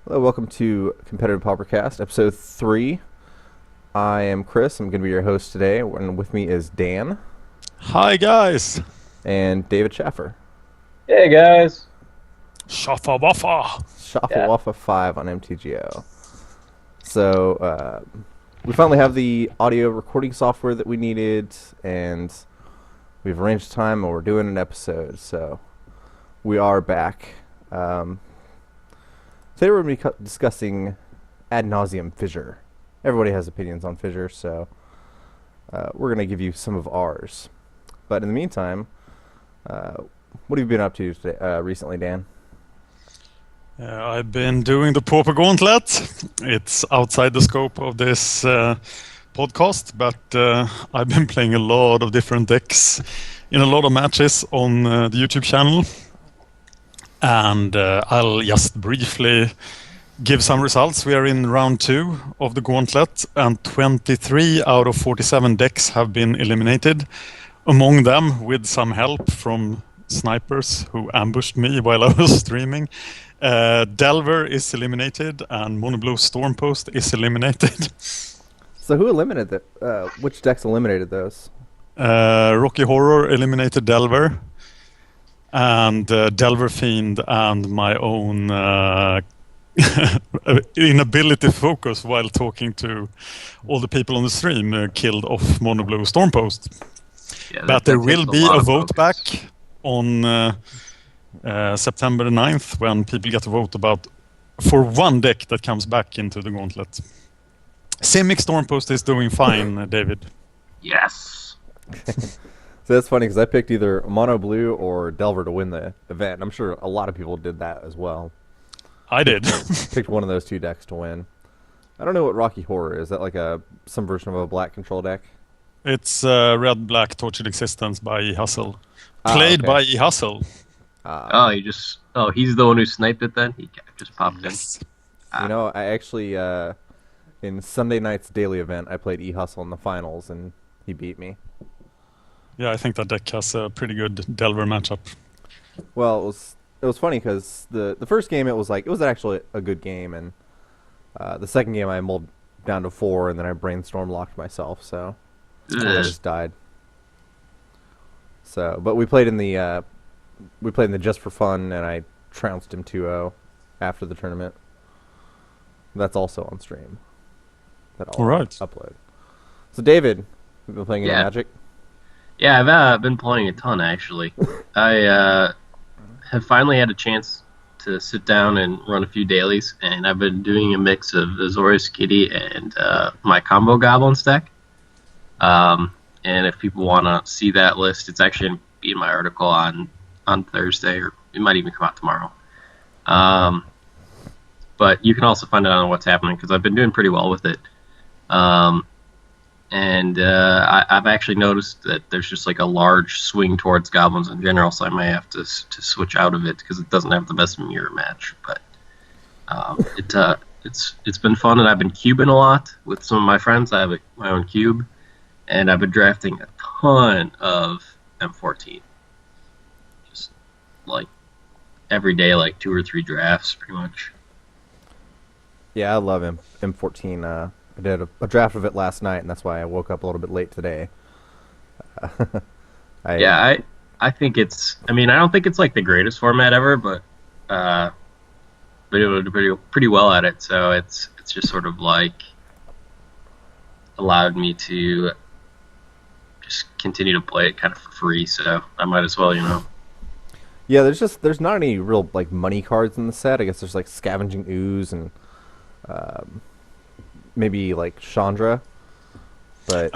Hello, welcome to Competitive Paupercast, episode 3. I am Chris. I'm going to be your host today, and with me is Dan. Hi, guys. And David Schaffer. Hey, guys. Shaffa Waffa. Shaffa Waffa 5 on MTGO. So, we finally have the audio recording software that we needed, and we've arranged time, and we're doing an episode, so we are back. Today we're going to be discussing ad nauseum Fissure. Everybody has opinions on Fissure, so we're going to give you some of ours. But in the meantime, what have you been up to today, recently, Dan? I've been doing the Pauper Gauntlet. It's outside the scope of this podcast, but I've been playing a lot of different decks in a lot of matches on the YouTube channel. And I'll just briefly give some results. We are in round 2 of the Gauntlet, and 23 out of 47 decks have been eliminated. Among them, with some help from snipers who ambushed me while I was streaming. Delver is eliminated, and Monoblue Stormpost is eliminated. So who eliminated that? Which decks eliminated those? Rocky Horror eliminated Delver. And Delver Fiend and my own inability to focus while talking to all the people on the stream killed off Monoblue Stormpost. Yeah, but there will be a vote back on September the 9th when people get to vote for one deck that comes back into the Gauntlet. Simic Stormpost is doing fine, David. Yes. So that's funny because I picked either Mono Blue or Delver to win the event. I'm sure a lot of people did that as well. I did. Picked one of those two decks to win. I don't know what Rocky Horror is. Is that like some version of a black control deck? It's Red-Black Tortured Existence by E. Hustle. Played by E. Hustle. He's the one who sniped it then? He just popped in. You know, I actually, in Sunday night's daily event, I played E. Hustle in the finals, and he beat me. Yeah, I think that deck has a pretty good Delver matchup. Well, it was funny because the first game it was actually a good game, and the second game I mulled down to 4, and then I brainstorm locked myself, so I just died. So, but we played in the just for fun, and I trounced him 2-0 after the tournament. That's also on stream. All right. Upload. So, David, we've been playing any Magic. Yeah, I've been playing a ton, actually. I have finally had a chance to sit down and run a few dailies, and I've been doing a mix of AzoriusKitty and my Combo Goblins deck. And if people want to see that list, it's actually going to be in my article on Thursday, or it might even come out tomorrow. But you can also find out on what's happening, because I've been doing pretty well with it. And I've actually noticed that there's just like a large swing towards goblins in general, so I might have to switch out of it because it doesn't have the best mirror match. But it's been fun, and I've been cubing a lot with some of my friends. I have my own cube, and I've been drafting a ton of M14. Just like every day, like 2 or 3 drafts, pretty much. Yeah, I love M14. I did a draft of it last night, and that's why I woke up a little bit late today. I think it's... I mean, I don't think it's like the greatest format ever, but it would do pretty well at it. So it's just sort of like allowed me to just continue to play it kind of for free. So I might as well, Yeah, there's not any real like money cards in the set. I guess there's like Scavenging Ooze and maybe like Chandra, but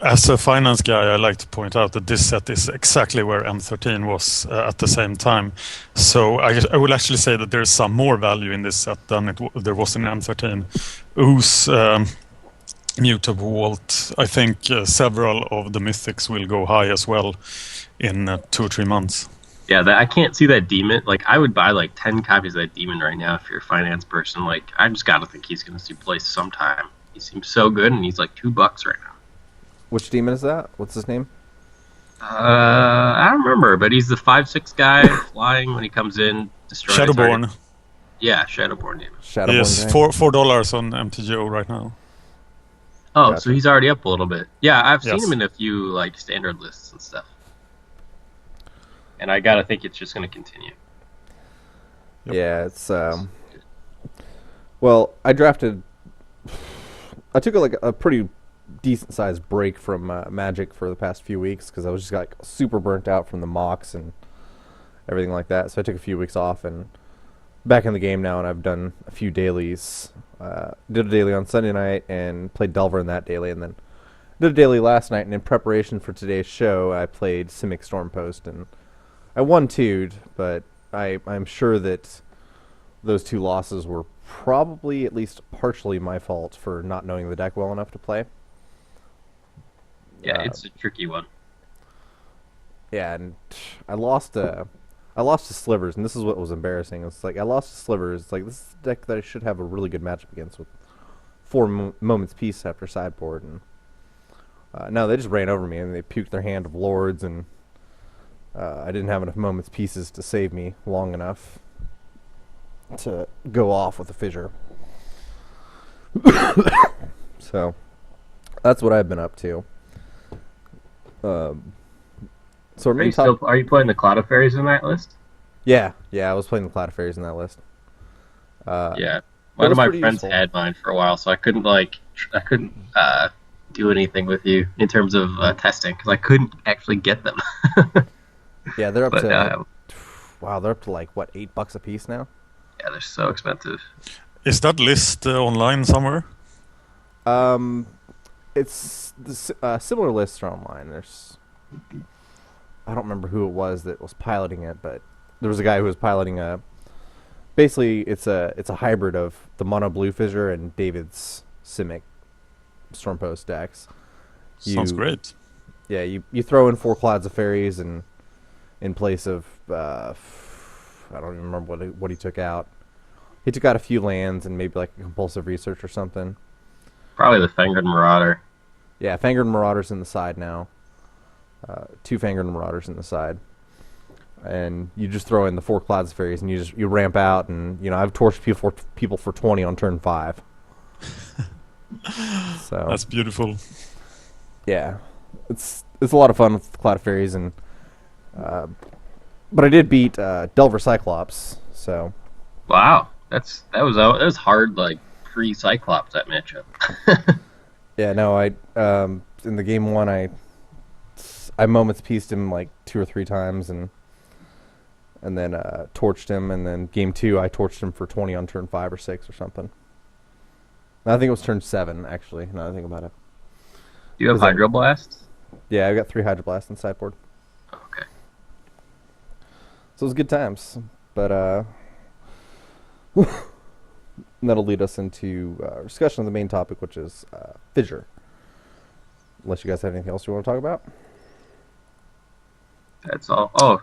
as a finance guy, I like to point out that this set is exactly where M13 was at the same time. So I will actually say that there's some more value in this set than there was in M13. Ooze, Muta Vault, I think several of the mythics will go high as well in 2 or 3 months. Yeah, I can't see that demon. Like, I would buy like 10 copies of that demon right now if you're a finance person. Like, I just gotta think he's gonna see play sometime. He seems so good, and he's like $2 right now. Which demon is that? What's his name? I don't remember, but he's the 5/6 guy flying when he comes in. Shadowborn. Yeah, Shadowborn Demon. Shadowborn Yes, gang? $4 on MTGO right now. Oh, Gotcha. so he's already up a little bit. Yeah, I've seen Yes. him in a few like standard lists and stuff. And I gotta think it's just gonna continue. Yep. Yeah, it's well, I took a pretty decent sized break from Magic for the past few weeks because I was just like super burnt out from the mocks and everything like that. So I took a few weeks off and back in the game now, and I've done a few dailies. Did a daily on Sunday night and played Delver in that daily, and then did a daily last night. And in preparation for today's show, I played Simic Stormpost, and I won 2'd, but I'm sure that those 2 losses were probably at least partially my fault for not knowing the deck well enough to play. Yeah, it's a tricky one. Yeah, and I lost to Slivers, and this is what was embarrassing. It's like I lost to Slivers. It's like this is a deck that I should have a really good matchup against with 4 moments peace after sideboard, and no, they just ran over me and they puked their hand of lords, and I didn't have enough moments pieces to save me long enough to go off with a fissure. So that's what I've been up to. So Are you playing the Cloud of Fairies in that list? Yeah, I was playing the Cloud of Fairies in that list. Yeah, one of my friends useful. had mine for a while, so I couldn't do anything with you in terms of testing because I couldn't actually get them. Yeah, they're up But, to they're up to like what, $8 a piece now? yeah, they're so expensive. Is that list online somewhere? It's similar lists are online. There's I don't remember who it was that was piloting it, but there was a guy who was piloting basically it's a hybrid of the mono blue Fissure and David's Simic Stormpost decks. Sounds great. Yeah, you throw in 4 Clouds of Fairies and in place of I don't even remember what he took out. He took out a few lands and maybe like a compulsive research or something. Probably the Fangred Marauder. Yeah, Fangred Marauders in the side now. 2 Fangred Marauders in the side. And you just throw in the 4 Clouds of Fairies and you ramp out, and I've torched people for 20 on turn 5. So That's beautiful. yeah, it's a lot of fun with Cloud of Fairies, and but I did beat Delver Cyclops, so Wow, that was hard, like pre-Cyclops that matchup. yeah, no, I in the game 1 I moments pieced him like 2 or 3 times, and then torched him, and then game 2 I torched him for 20 on turn 5 or 6 or something. I think it was turn 7 actually. Now that I think about it. Do you have Hydroblast? Yeah, I got 3 Hydroblasts in sideboard. Okay. So it was good times, but that'll lead us into our discussion of the main topic, which is Fissure. Unless you guys have anything else you want to talk about. That's all. Oh,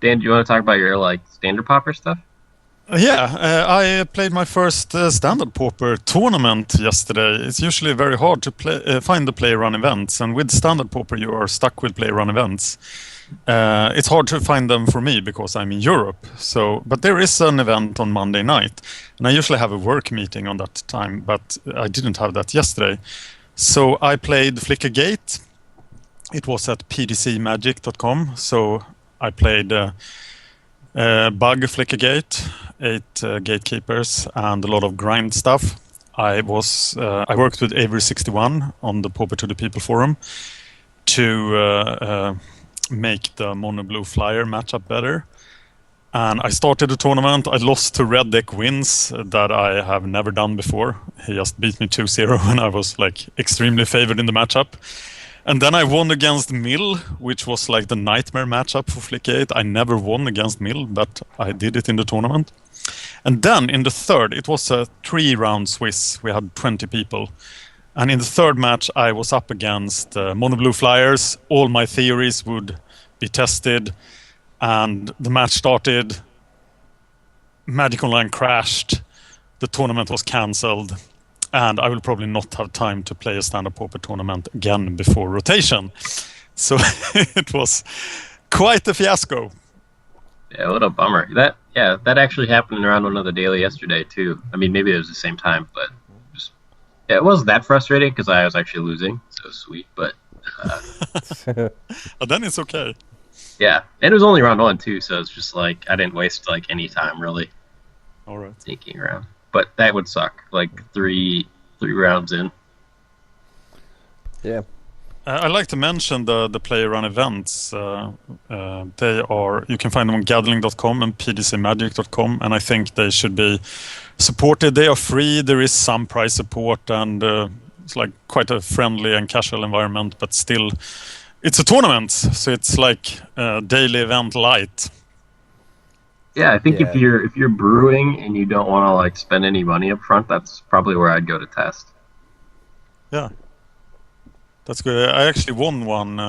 Dan, do you want to talk about your standard Pauper stuff? I played my first standard Pauper tournament yesterday. It's usually very hard to find the play run events, and with standard Pauper you are stuck with play run events. It's hard to find them for me because I'm in Europe. But there is an event on Monday night, and I usually have a work meeting on that time, but I didn't have that yesterday. So I played Flickergate. It was at pdcmagic.com. So I played Bug Flickergate, 8 gatekeepers, and a lot of grind stuff. I worked with Avery61 on the Pauper to the People forum to make the mono blue flyer matchup better. And I started the tournament. I lost to Red Deck Wins that I have never done before. He just beat me 2-0 and I was extremely favored in the matchup. And then I won against Mill, which was the nightmare matchup for Flickgate. I never won against Mill, but I did it in the tournament. And then in the third, it was a 3-round Swiss. We had 20 people. And in the third match, I was up against Mono Blue Flyers. All my theories would be tested. And the match started. Magic Online crashed. The tournament was cancelled. And I will probably not have time to play a stand-up Pauper tournament again before rotation. So it was quite a fiasco. Yeah, what a bummer. Yeah, that actually happened around another daily yesterday too. I mean, maybe it was the same time, but just yeah, it wasn't that frustrating because I was actually losing, so it was sweet. But Then it's okay. yeah, and it was only round 1 too, so it's just like I didn't waste like any time really. All right. Thinking around, but that would suck. Like three rounds in. Yeah. I'd like to mention the player run events. They are, you can find them on gathering.com and pdcmagic.com, and I think they should be supported. They are free. There is some price support, and it's like quite a friendly and casual environment, but still, it's a tournament, so it's like a daily event light. Yeah, I think Yeah. if you're brewing and you don't want to like spend any money up front, that's probably where I'd go to test. Yeah. That's good. I actually won one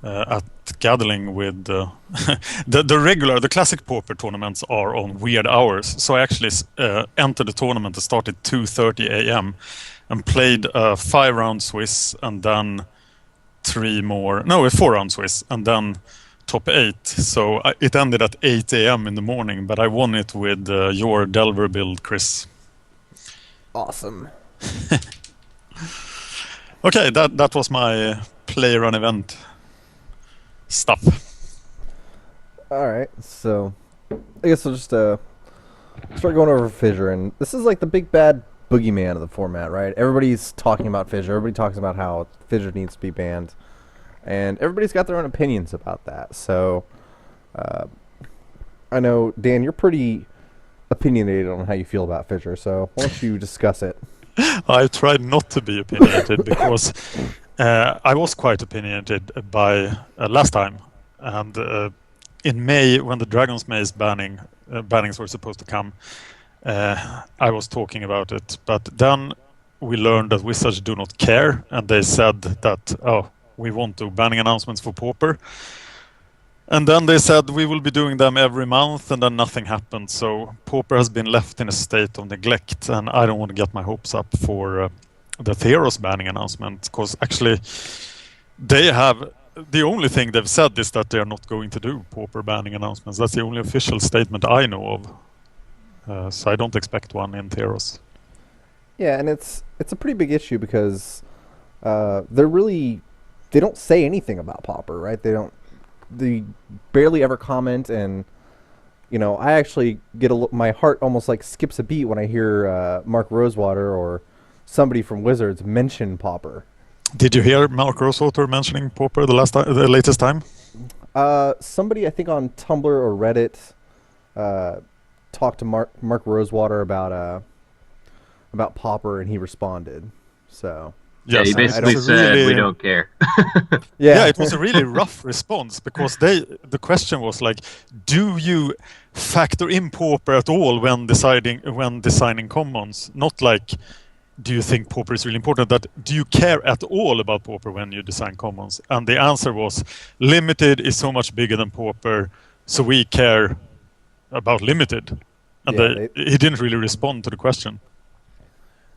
at Gathering with the classic Pauper tournaments are on weird hours. So I actually entered the tournament that started 2:30 a.m. and played a 5-round Swiss and then 4-round Swiss and then top 8. So it ended at 8 a.m. in the morning, but I won it with your Delver build, Chris. Awesome. Okay, that was my player run event stuff. All right, so I guess we'll just start going over Fissure, and this is like the big bad boogeyman of the format, right? Everybody's talking about Fissure. Everybody talks about how Fissure needs to be banned, and everybody's got their own opinions about that. So I know, Dan, you're pretty opinionated on how you feel about Fissure, so why don't you discuss it? I tried not to be opinionated because I was quite opinionated by last time, and in May when the Dragon's Maze bannings were supposed to come, I was talking about it, but then we learned that Wizards do not care, and they said that we won't do banning announcements for Pauper. And then they said we will be doing them every month, and then nothing happened. So Pauper has been left in a state of neglect, and I don't want to get my hopes up for the Theros banning announcement, because actually they have the only thing they've said is that they are not going to do Pauper banning announcements. That's the only official statement I know of. So I don't expect one in Theros. Yeah, and it's a pretty big issue because they don't say anything about Pauper, right? They barely ever comment, and I actually get my heart almost like skips a beat when I hear Mark Rosewater or somebody from Wizards mention Pauper. Did you hear Mark Rosewater mentioning Pauper the latest time? Somebody, I think on Tumblr or Reddit, talked to Mark Rosewater about Pauper, and he responded. So. Yeah, he basically said we don't care. Yeah, it was a really rough response because the question was like, do you factor in Pauper at all when designing commons? Not like, do you think Pauper is really important? That do you care at all about Pauper when you design commons? And the answer was, limited is so much bigger than Pauper, so we care about limited. And he didn't really respond to the question.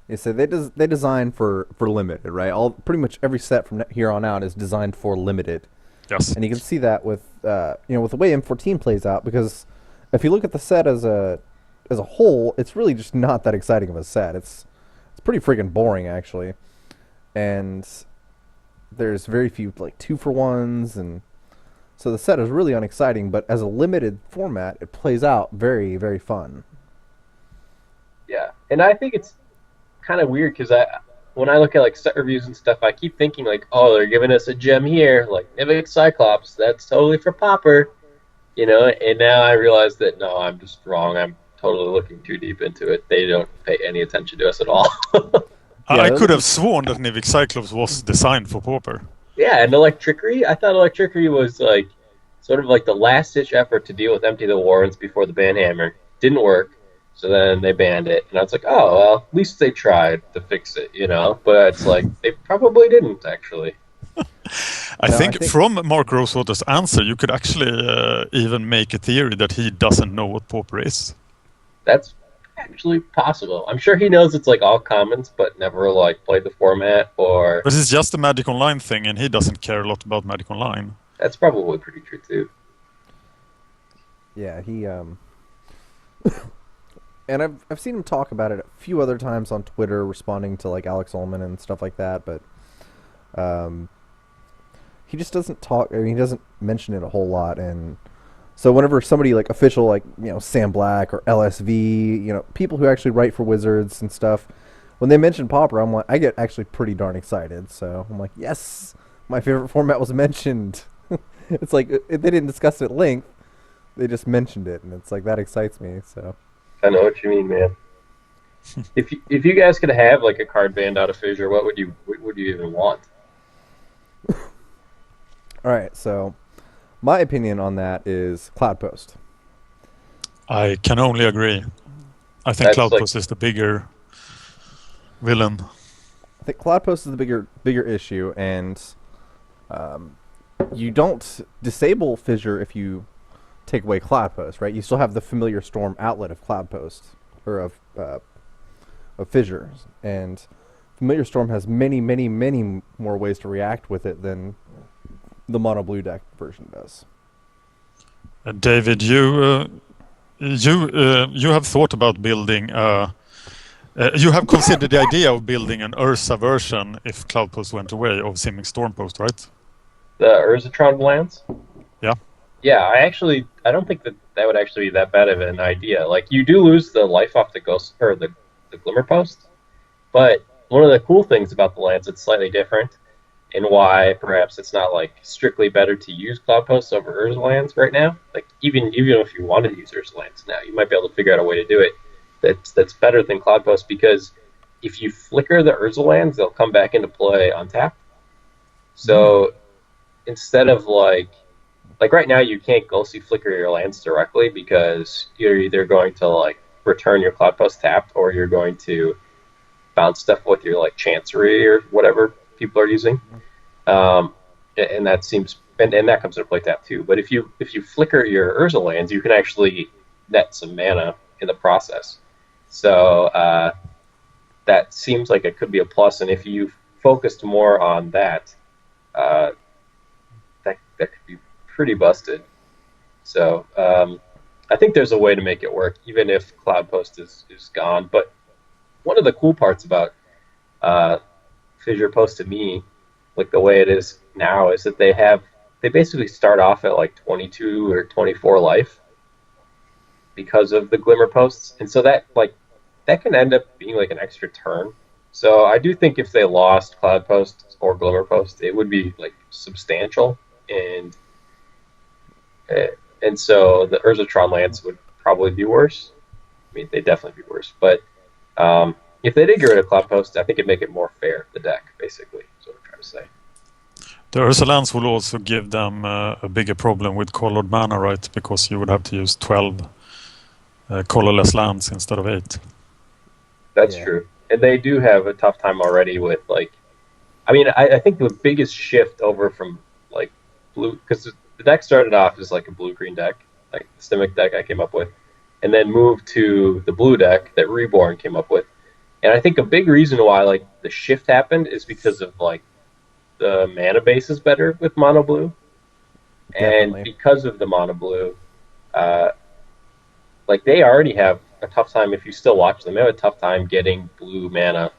Yeah, so they design for limited, right? Pretty much every set from here on out is designed for limited. Yes. And you can see that with with the way M14 plays out, because if you look at the set as a whole, it's really just not that exciting of a set. It's pretty freaking boring, actually. And there's very few like 2-for-1s, and so the set is really unexciting, but as a limited format, it plays out very, very fun. Yeah. And I think it's kind of weird because when I look at like set reviews and stuff, I keep thinking like, oh, they're giving us a gem here, like Nivik Cyclops, that's totally for Pauper, and now I realize that no, I'm just wrong. I'm totally looking too deep into it. They don't pay any attention to us at all. I could have sworn that Nivik Cyclops was designed for Pauper. Yeah, and Electrickery, I thought Electrickery was like sort of like the last ditch effort to deal with Empty the Warrens before the ban hammer. Didn't work. So then they banned it, and I was like, oh, well, at least they tried to fix it, But it's like, they probably didn't, actually. I think from Mark Rosewater's answer, you could actually even make a theory that he doesn't know what Pauper is. That's actually possible. I'm sure he knows it's like all commons, but never like played the format or... But it's just a Magic Online thing, and he doesn't care a lot about Magic Online. That's probably pretty true, too. Yeah, he and I've seen him talk about it a few other times on Twitter, responding to like Alex Ullman and stuff like that. But he just doesn't talk. I mean, he doesn't mention it a whole lot. And so whenever somebody like official, like Sam Black or LSV, people who actually write for Wizards and stuff, when they mention Pauper, I'm like, I get actually pretty darn excited. So I'm like, yes, my favorite format was mentioned. It's like they didn't discuss it at length. They just mentioned it, and it's like that excites me. So I know what you mean, man. If you guys could have like a card banned out of Fissure, what would you even want? All right, so my opinion on that is Cloud Post. I can only agree. I think Cloud Post is the bigger villain. I think Cloud Post is the bigger issue, and you don't disable Fissure if you take away Cloud Post, right? You still have the Familiar Storm outlet of Cloud Post, or of Fissure, and Familiar Storm has many, many, many more ways to react with it than the mono blue deck version does. David, you have thought about building. You have considered the idea of building an Ursa version if Cloud Post went away of Simic Storm Post, right? The Urzatron lands? Yeah. Yeah, I don't think that would actually be that bad of an idea. Like, you do lose the life off the ghost or the Glimmer Post, but one of the cool things about the lands, it's slightly different, and why perhaps it's not like strictly better to use Cloud Posts over Urza lands right now. Like, even if you wanted to use Urza lands now, you might be able to figure out a way to do it that's better than Cloud Post, because if you flicker the Urza lands, they'll come back into play untapped. So instead of like right now, you can't ghostly flicker your lands directly because you're either going to like return your Cloud Post tapped, or you're going to bounce stuff with your like Chancery or whatever people are using, and that seems and that comes into play tap too. But if you flicker your Urza lands, you can actually net some mana in the process. So that seems like it could be a plus. And if you focused more on that, that could be pretty busted. So I think there's a way to make it work, even if Cloud Post is gone. But one of the cool parts about Fissure Post to me, like the way it is now, is that they basically start off at like 22 or 24 life because of the Glimmer Posts, and so that can end up being like an extra turn. So I do think if they lost Cloud Post or Glimmer Post, it would be like substantial, and so the Urzatron lands would probably be worse. I mean, they'd definitely be worse, but if they did get rid of Cloud Post, I think it'd make it more fair, the deck, basically, is what I'm trying to say. The Ursa lands will also give them a bigger problem with colored mana, right? Because you would have to use 12 colorless lands instead of 8. That's true. And they do have a tough time already with, like... I mean, I think the biggest shift over from, like, blue... Because the deck started off as, like, a blue-green deck, like the Simic deck I came up with, and then moved to the blue deck that Reborn came up with. And I think a big reason why, like, the shift happened is because of, like, the mana base is better with mono blue. Definitely. And because of the mono blue, like, they already have a tough time, if you still watch them, they have a tough time getting blue mana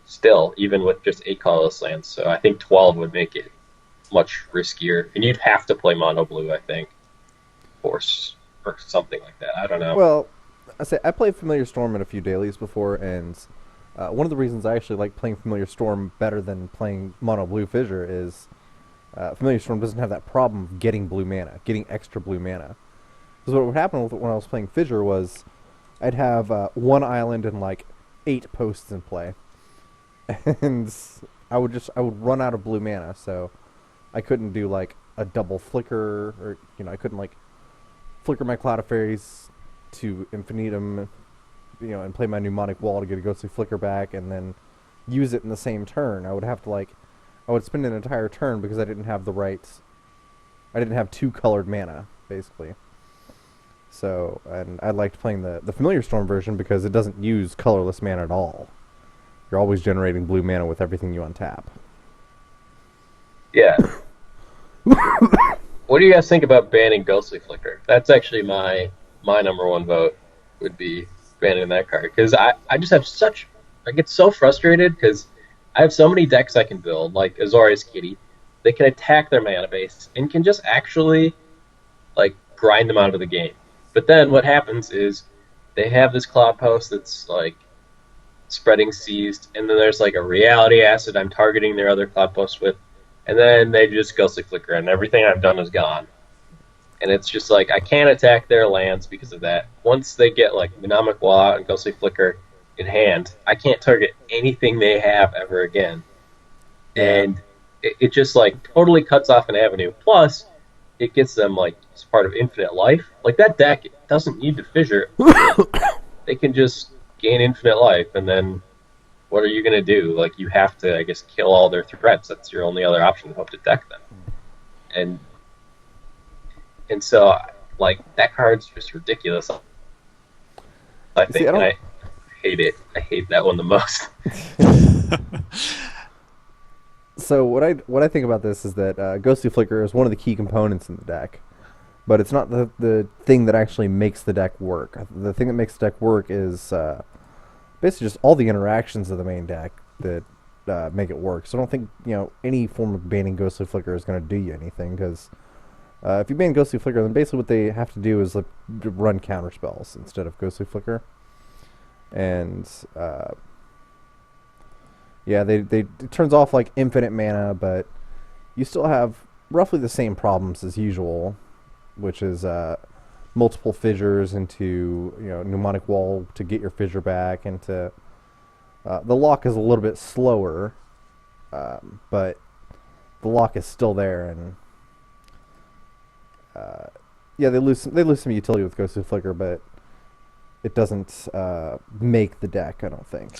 still, even with just 8 colorless lands. So I think 12 would make it much riskier. And you'd have to play mono blue, I think, or something like that. I don't know. Well, I played Familiar Storm in a few dailies before, and one of the reasons I actually like playing Familiar Storm better than playing mono blue Fissure is Familiar Storm doesn't have that problem of getting blue mana, getting extra blue mana. Because what would happen when I was playing Fissure was I'd have one island and like 8 posts in play, and I would run out of blue mana, so I couldn't do like a double flicker, or I couldn't like flicker my Cloud of Fairies to infinitum, and play my Mnemonic Wall to get a ghostly flicker back, and then use it in the same turn. I would spend an entire turn because I didn't have 2 colored mana, basically. So, and I liked playing the Familiar Storm version because it doesn't use colorless mana at all. You're always generating blue mana with everything you untap. Yeah. What do you guys think about banning Ghostly Flicker? That's actually my number one vote, would be banning that card. Because I just have such... I get so frustrated because I have so many decks I can build, like AzoriusKitty. They can attack their mana base and can just actually like grind them out of the game. But then what happens is they have this Cloud Post that's like spreading seized, and then there's like a reality acid I'm targeting their other Cloud Post with, and then they just Ghostly Flicker, and everything I've done is gone. And it's just like I can't attack their lands because of that. Once they get like Mnemonic Wall and Ghostly Flicker in hand, I can't target anything they have ever again. And it just like totally cuts off an avenue. Plus, it gets them like as part of infinite life. Like that deck doesn't need to fissure. They can just gain infinite life, and then what are you gonna do? Like you have to, I guess, kill all their threats. That's your only other option. Hope to deck them. And so like that card's just ridiculous. I think I hate it. I hate that one the most. So what I think about this is that Ghostly Flicker is one of the key components in the deck, but it's not the thing that actually makes the deck work. The thing that makes the deck work is basically just all the interactions of the main deck that make it work. So I don't think any form of banning Ghostly Flicker is going to do you anything, because if you ban Ghostly Flicker, then basically what they have to do is like run counter spells instead of Ghostly Flicker, and it turns off like infinite mana, but you still have roughly the same problems as usual, which is multiple fissures into Mnemonic Wall to get your fissure back, and the lock is a little bit slower, but the lock is still there, and they lose some utility with Ghostly Flicker, but it doesn't make the deck, I don't think.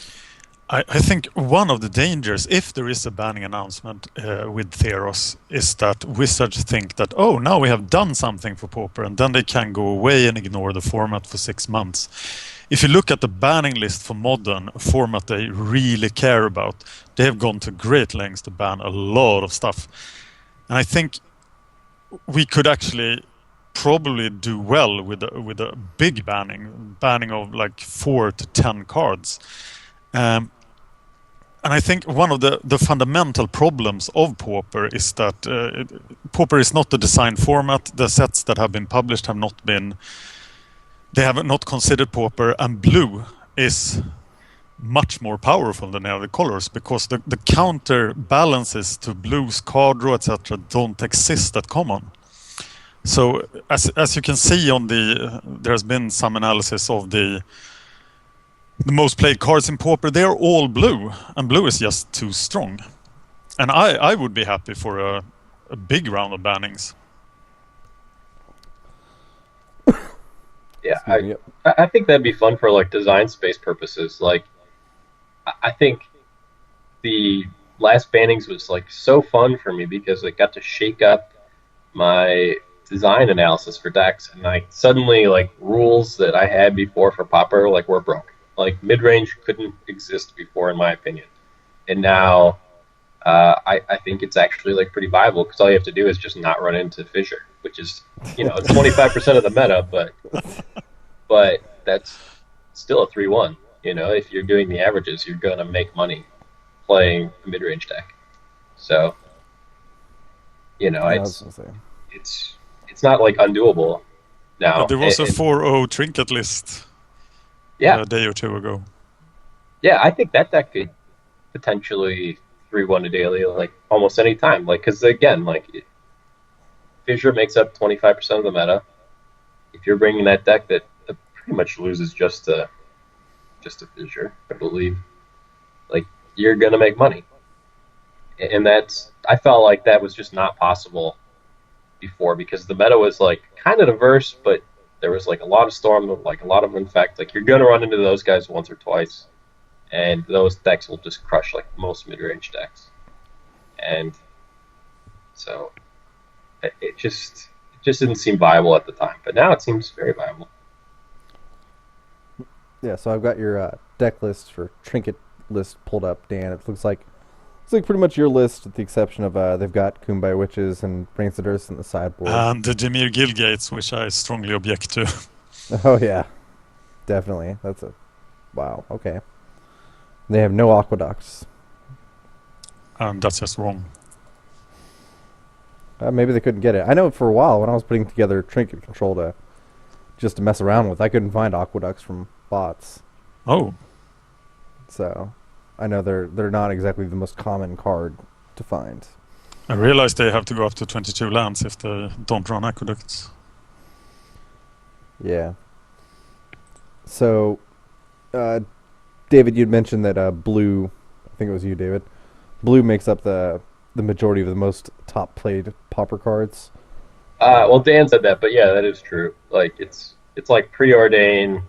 I think one of the dangers, if there is a banning announcement with Theros, is that Wizards think that, oh, now we have done something for Pauper, and then they can go away and ignore the format for 6 months. If you look at the banning list for Modern, a format they really care about, they have gone to great lengths to ban a lot of stuff. And I think we could actually probably do well with a big banning of like 4 to 10 cards. And I think one of the fundamental problems of Pauper is that Pauper is not the design format. The sets that have been published have not considered Pauper, and blue is much more powerful than the other colors, because the counterbalances to blue's card draw, etc., don't exist at common. So as you can see there's been some analysis of the most played cards in Pauper. They're all blue, and blue is just too strong. And I would be happy for a big round of bannings. Yeah, I think that'd be fun for like design space purposes. Like, I think the last bannings was like so fun for me because it got to shake up my design analysis for decks, and like suddenly like rules that I had before for Pauper like were broken. Like mid-range couldn't exist before, in my opinion, and now I think it's actually like pretty viable, because all you have to do is just not run into Fissure, which is 25% of the meta, but that's still a 3-1. If you're doing the averages, you're gonna make money playing a mid-range deck. So it's not like undoable now. There was a 4-0 trinket list. Yeah, a day or two ago. Yeah, I think that could potentially 3-1 a daily, like almost any time. Like, because again, like Fissure makes up 25% of the meta. If you're bringing that deck that pretty much loses just a Fissure, I believe, like you're gonna make money. And I felt like that was just not possible before, because the meta was like kind of diverse, but there was like a lot of Storm, like a lot of Infect. Like you're gonna run into those guys once or twice, and those decks will just crush like most mid-range decks. And so it just didn't seem viable at the time, but now it seems very viable. Yeah, so I've got your deck list for trinket list pulled up, Dan. It looks like It's like pretty much your list, with the exception of they've got Kumbaya Witches and Brains of Earth in the sideboard. And the Dimir Gilgates, which I strongly object to. Oh yeah, definitely. That's a wow. Okay, they have no aqueducts. And that's just wrong. Maybe they couldn't get it. I know for a while when I was putting together Trinket Control just to mess around with, I couldn't find aqueducts from bots. Oh. So I know they're not exactly the most common card to find. I realize they have to go up to 22 lands if they don't run aqueducts. Yeah. So, David, you'd mentioned that blue, I think it was you, David, blue makes up the majority of the most top played Pauper cards. Well, Dan said that, but yeah, that is true. Like it's like Preordain.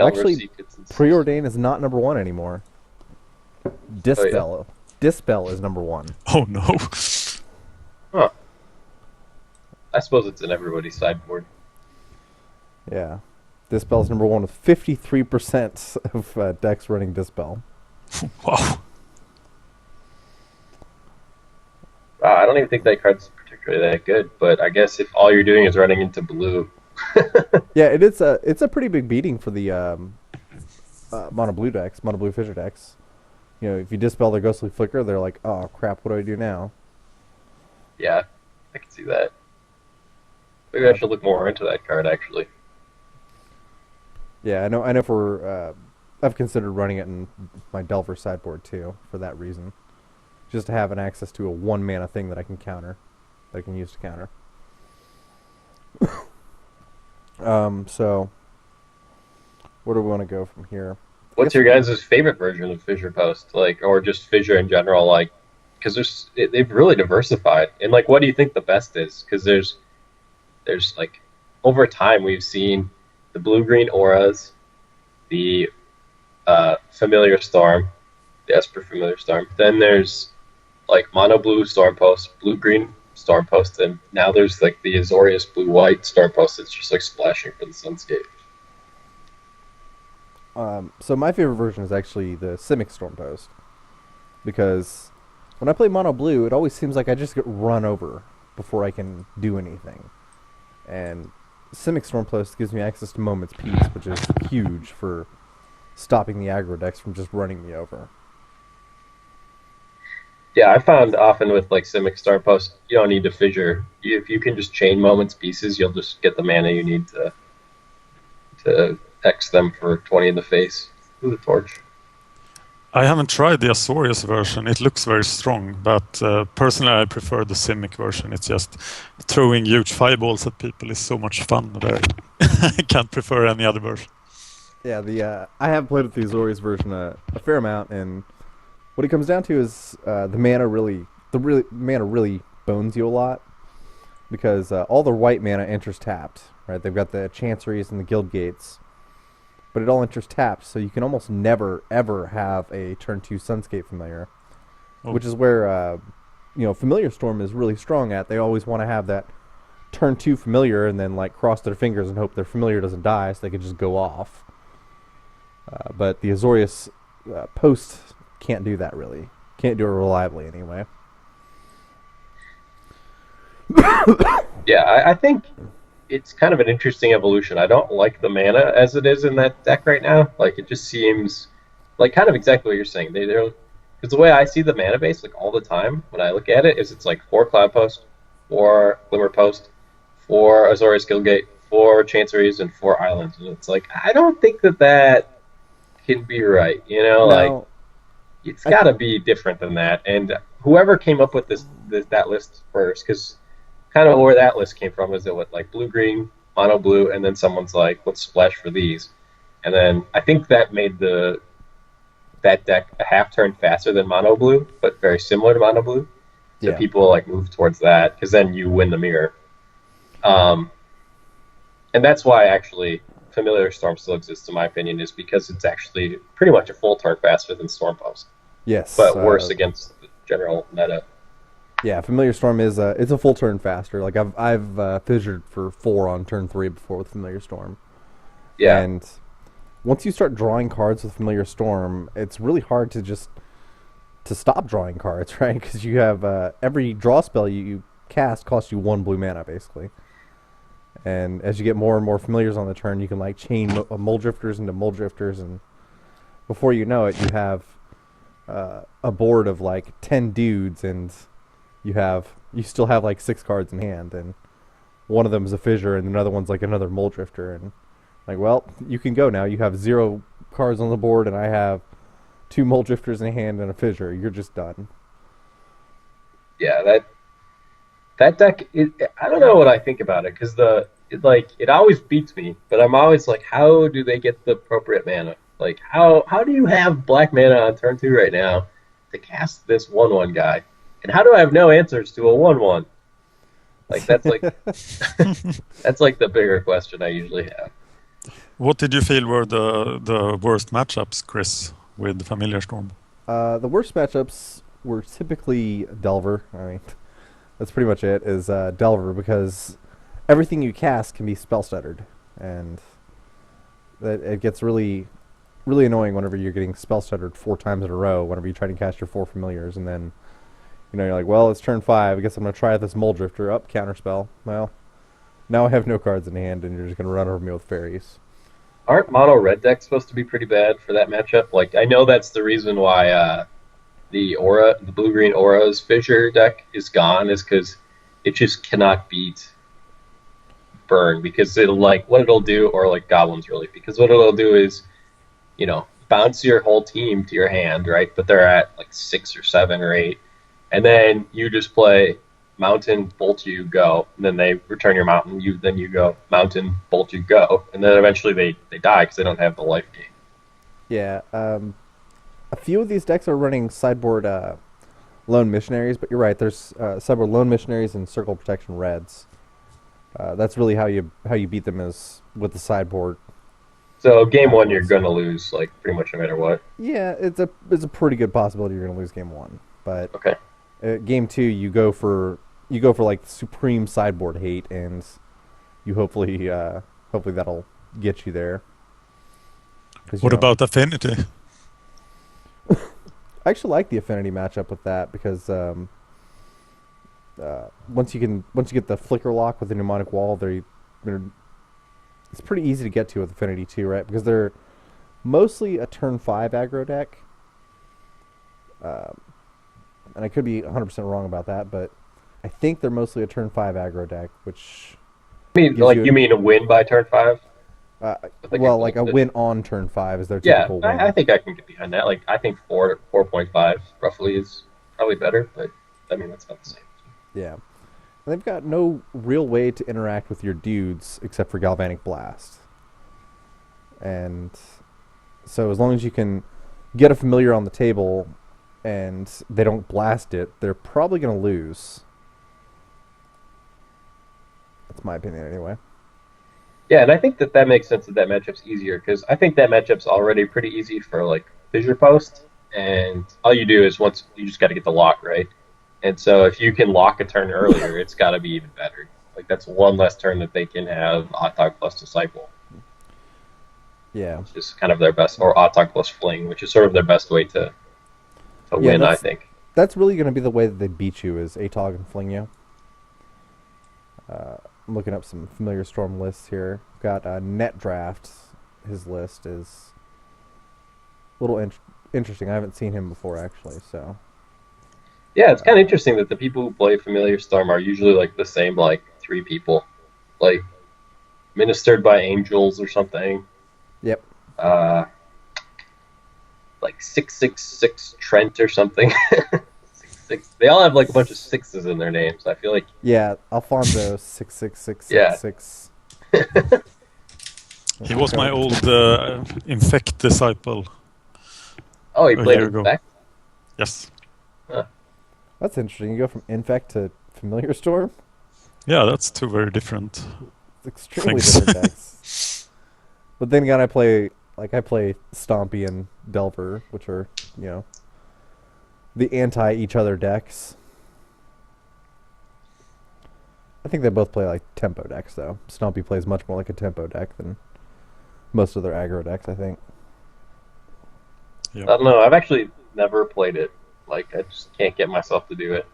Actually, Preordain is not number one anymore. Dispel. Oh, yeah. Dispel is number one. Oh no. Huh. I suppose it's in everybody's sideboard. Yeah. Dispel is number one with 53% of decks running Dispel. Wow. I don't even think that card's particularly that good, but I guess if all you're doing is running into blue. Yeah, it's a pretty big beating for the mono blue decks, mono blue Fissure decks. You know, if you Dispel their Ghostly Flicker, they're like, oh crap, what do I do now? Yeah, I can see that. Maybe I should look more into that card, actually. Yeah, I know for I've considered running it in my Delver sideboard too, for that reason. Just to have an access to a 1-mana thing that I can counter, that I can use to counter. So, where do we want to go from here? What's your guys' favorite version of Fissure Post, like, or just Fissure in general, like? Because they've really diversified, and like, what do you think the best is? Because there's like, over time we've seen the blue-green auras, the Familiar Storm, the Esper Familiar Storm. Then there's like mono blue Storm Post, blue-green Storm Post, and now there's like the Azorius blue-white Storm Post that's just like splashing for the Sunscape. So my favorite version is actually the Simic Storm Post, because when I play mono blue, it always seems like I just get run over before I can do anything, and Simic Storm Post gives me access to Moment's Peace, which is huge for stopping the aggro decks from just running me over. Yeah, I found often with like Simic Storm Post, you don't need to Fissure. If you can just chain Moment's Pieces, you'll just get the mana you need to X them for 20 in the face with a torch. I haven't tried the Azorius version. It looks very strong, but personally I prefer the Simic version. It's just throwing huge fireballs at people is so much fun that I can't prefer any other version. Yeah, I have played with the Azorius version a fair amount, and what it comes down to is the mana really bones you a lot, because all the white mana enters tapped, right? They've got the Chanceries and the Guild Gates, but it all enters tapped, so you can almost never, ever have a turn 2 Sunscape Familiar, which is where, Familiar Storm is really strong at. They always want to have that turn 2 Familiar and then, like, cross their fingers and hope their Familiar doesn't die so they can just go off. But the Azorius Post can't do that, really. Can't do it reliably, anyway. Yeah, I think it's kind of an interesting evolution. I don't like the mana as it is in that deck right now. Like, it just seems like kind of exactly what you're saying. They're because the way I see the mana base, like all the time when I look at it, is it's like 4 Cloud Post, 4 Glimmer Post, 4 Azorius Guildgate, 4 Chanceries, and 4 Islands. And it's like, I don't think that can be right. Like, it's got to be different than that. And whoever came up with that list first, because kind of where that list came from is it what, like blue-green, mono-blue, and then someone's like, let's splash for these. And then I think that made that deck a half turn faster than mono-blue, but very similar to mono-blue. So people like move towards that, because then you win the mirror. And that's why actually Familiar Storm still exists, in my opinion, is because it's actually pretty much a full turn faster than Storm Post. Yes. But worse against the general meta. Yeah, Familiar Storm is it's a full turn faster. Like I've fissured for 4 on turn 3 before with Familiar Storm. Yeah. And once you start drawing cards with Familiar Storm, it's really hard to just to stop drawing cards, right? Because you have every draw spell you cast costs you 1 blue mana, basically. And as you get more and more familiars on the turn, you can like chain Mole Drifters into Mole Drifters, and before you know it, you have a board of like 10 dudes, and you still have like 6 cards in hand, and one of them is a Fissure, and another one's like another Mole Drifter, and like, well, you can go now. You have 0 cards on the board, and I have 2 Mole Drifters in hand and a Fissure. You're just done. Yeah, that deck, I don't know what I think about it, because it always beats me, but I'm always like, how do they get the appropriate mana? Like, how do you have black mana on turn 2 right now to cast this 1/1 guy? And how do I have no answers to a 1/1? Like, that's like that's like the bigger question I usually have. What did you feel were the worst matchups, Chris, with Familiar Storm? The worst matchups were typically Delver. I mean, that's pretty much it, is Delver, because everything you cast can be spell-stuttered, and it gets really, really annoying whenever you're getting spell-stuttered 4 times in a row whenever you try to cast your 4 familiars, and then, you're like, well, it's turn 5, I guess I'm going to try this Mole Drifter. Up, counterspell. Well, now I have no cards in hand, and you're just going to run over me with fairies. Aren't mono red decks supposed to be pretty bad for that matchup? Like, I know that's the reason why the blue-green Aura's Fissure deck is gone, is because it just cannot beat Burn, because what it'll do, or like Goblins really, because what it'll do is, bounce your whole team to your hand, right? But they're at like 6 or 7 or 8, and then you just play Mountain, Bolt you, go, and then they return your Mountain, then you go Mountain, Bolt you, go, and then eventually they die because they don't have the life gain. Yeah, a few of these decks are running sideboard Lone Missionaries, but you're right, there's sideboard Lone Missionaries and Circle Protection Reds. That's really how you beat them, is with the sideboard. So game 1 you're gonna lose, like, pretty much no matter what. Yeah, it's a pretty good possibility you're gonna lose game 1, but okay. Game 2 you go for like supreme sideboard hate, and you hopefully that'll get you there. What about Affinity? I actually like the Affinity matchup with that, because once you get the Flicker Lock with the Mnemonic Wall, it's pretty easy to get to with Affinity too, right? Because they're mostly a turn 5 aggro deck. And I could be 100% wrong about that, but I think they're mostly a turn 5 aggro deck, which... you mean a win by turn 5? Well, like a win on turn 5 is their typical win. I think I can get behind that. Like, I think 4.5 roughly is probably better, but I mean, that's not the same. Yeah. And they've got no real way to interact with your dudes except for Galvanic Blast. And so as long as you can get a familiar on the table and they don't blast it, they're probably going to lose. That's my opinion anyway. Yeah, and I think that makes sense that matchup's easier, because I think that matchup's already pretty easy for, like, Fissure Post, and all you do is you just got to get the lock, right? And so if you can lock a turn earlier, it's got to be even better. Like, that's one less turn that they can have Oddtog plus Disciple. Yeah. Which is kind of their best, or Oddtog plus Fling, which is sort of their best way to win, I think. That's really going to be the way that they beat you, is Atog and Fling you. I'm looking up some Familiar Storm lists here. We've got Net Draft. His list is a little interesting. I haven't seen him before, actually, so... Yeah, it's kind of interesting that the people who play Familiar Storm are usually like the same, like, 3 people. Like, Ministered by Angels or something. Yep. Like 666 Trent or something. 6. They all have like a bunch of 6s in their names. I feel like. Yeah, Alfonso 66666. Yeah. He was my old Infect disciple. Oh, he played Infect? Yes. Huh. That's interesting. You go from Infect to Familiar Storm? Yeah, that's 2 very different it's extremely things. different decks. But then again, I play Stompy and Delver, which are, the anti-each other decks. I think they both play like tempo decks, though. Stompy plays much more like a tempo deck than most of their aggro decks, I think. Yep. I don't know. I've actually never played it. Like, I just can't get myself to do it.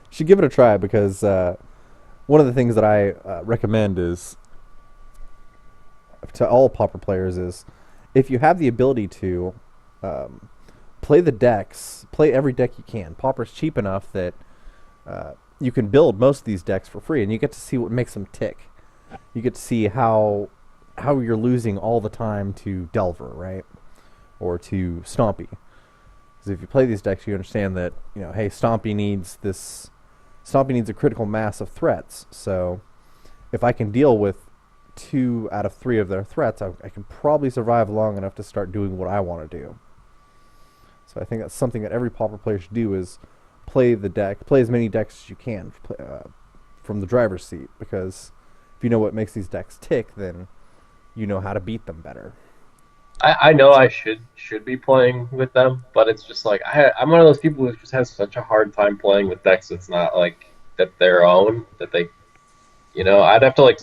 Should give it a try because one of the things that I recommend is to all Pauper players is if you have the ability to play the decks, play every deck you can. Pauper's cheap enough that you can build most of these decks for free, and you get to see what makes them tick. You get to see how you're losing all the time to Delver, right, or to Stompy. Because if you play these decks, you understand that hey, Stompy needs a critical mass of threats. So if I can deal with 2 out of 3 of their threats, I can probably survive long enough to start doing what I want to do. So I think that's something that every Pauper player should do is play as many decks as you can from the driver's seat, because if you know what makes these decks tick, then you know how to beat them better. I know I should be playing with them, but it's just like I'm one of those people who just has such a hard time playing with decks that's not like that their own, that they, I'd have to like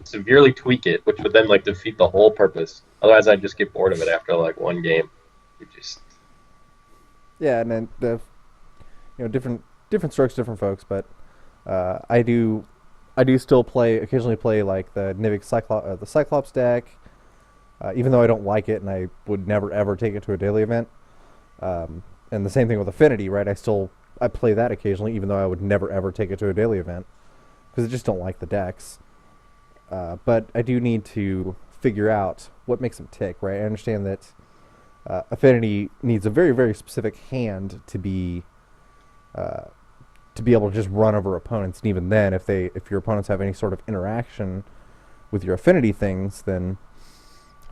severely tweak it, which would then like defeat the whole purpose. Otherwise, I'd just get bored of it after like one game. Yeah, and then different strokes, different folks. But I do still occasionally play like the Nivik the Cyclops deck, even though I don't like it and I would never ever take it to a daily event. And the same thing with Affinity, right? I play that occasionally, even though I would never ever take it to a daily event because I just don't like the decks. But I do need to figure out what makes them tick, right? I understand that Affinity needs a very, very specific hand to be able to just run over opponents, and even then, if your opponents have any sort of interaction with your Affinity things, then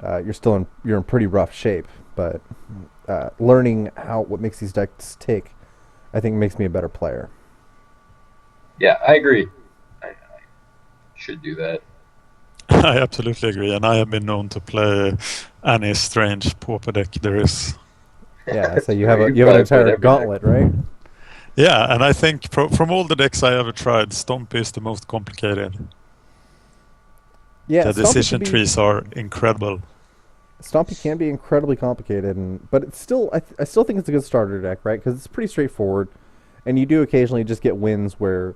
you're in pretty rough shape. But learning what makes these decks tick, I think makes me a better player. Yeah, I agree. I should do that. I absolutely agree, and I have been known to play any strange Pauper deck there is. Yeah, so you have an entire gauntlet, right? Yeah, and I think from all the decks I ever tried, Stompy is the most complicated. Yeah, the decision trees are incredible. Stompy can be incredibly complicated, but it's still I still think it's a good starter deck, right? Because it's pretty straightforward, and you do occasionally just get wins where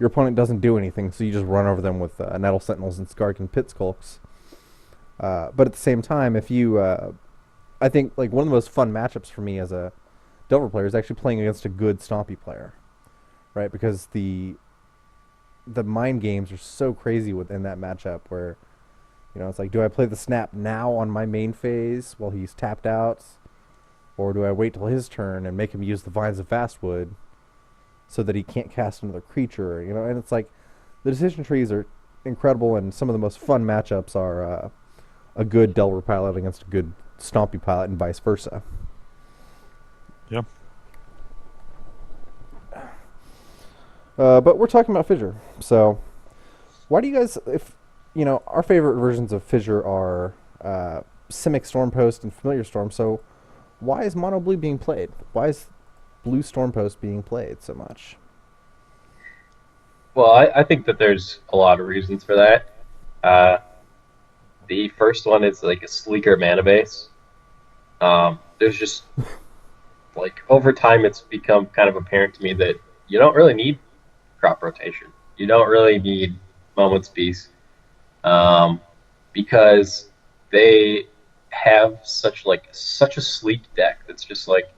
your opponent doesn't do anything, so you just run over them with Nettle Sentinels and Skark Pit Skulks. But at the same time, if you, I think like one of the most fun matchups for me as a Delver player is actually playing against a good Stompy player, right? Because the mind games are so crazy within that matchup where, it's like, do I play the snap now on my main phase while he's tapped out, or do I wait till his turn and make him use the Vines of Vastwood so that he can't cast another creature, and it's like the decision trees are incredible, and some of the most fun matchups are a good Delver pilot against a good Stompy pilot and vice versa. Yeah. But we're talking about Fissure, so why do you guys, our favorite versions of Fissure are Simic Stormpost and Familiar Storm, so why is Mono Blue being played? Why is Blue Stormpost being played so much? Well, I think that there's a lot of reasons for that. The first one is like a sleeker mana base. There's just like over time it's become kind of apparent to me that you don't really need crop rotation. You don't really need Moment's Peace, because they have such a sleek deck that's just like